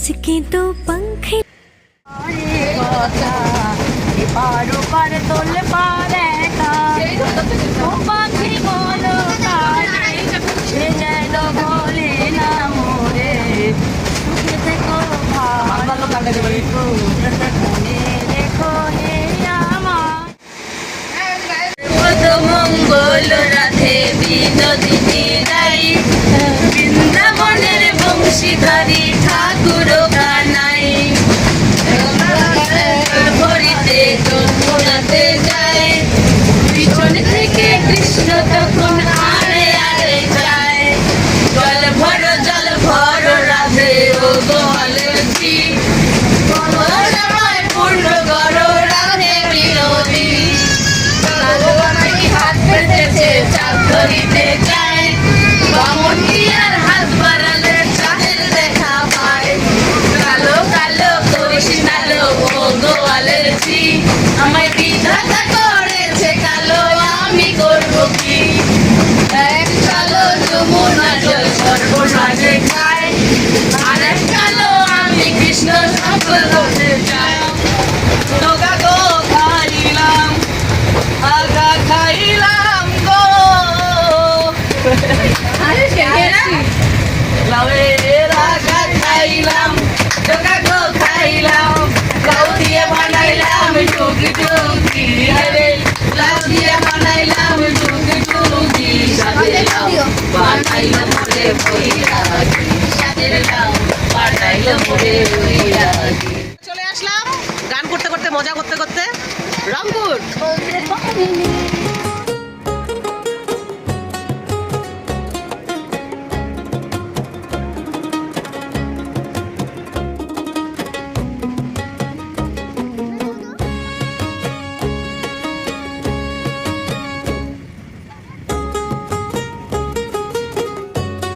उसके तो पंख পারো পারে তোলে পারে ও পাখি বলো কারে সে যেন বলে না মোরে সুখে থেকো ভালো থেকো মনে রেখো হে আমার মঙ্গল রাধে বিনোদিনী রাই বৃন্দাবনের বংশীধারী ঠাকুর কানাই ভরিতে যমুনাতে যায় পিছন থেকে কৃষ্ণ তখন আরে আরে যায় জল ভর রাধে ও গোয়ালজি পূর্ণ করো রাধে বিনোদী হাত পেতেছে চাঁদ ধরিতে যায় বামটি আর হাত বাড়ালে চাঁদের দেখা পায় কালো কালো করিস নালো ও গোয়ালজি আমায় বিধাতা করেছে কালো আমি করবো কি এক কালো যমুনা জল সর্বনাশে খায় আর এক কালো আমি কৃষ্ণ সফল হতে চাই তোগা গো খাইলাম আগা খাইলাম গো লাউয়ের আগা খাইলাম তোগা গো খাইলাম লাউ দিয়ে বানাইলাম টুকি টুকি রে লাউ দিয়ে বানাইলাম টুকি টুকি সাদের লাউ বানাইলাম রে বইরাগি সাদের লাউ বানাইলাম রে বইরাগি চলে আসলাম গান করতে করতে মজা করতে করতে রংপুর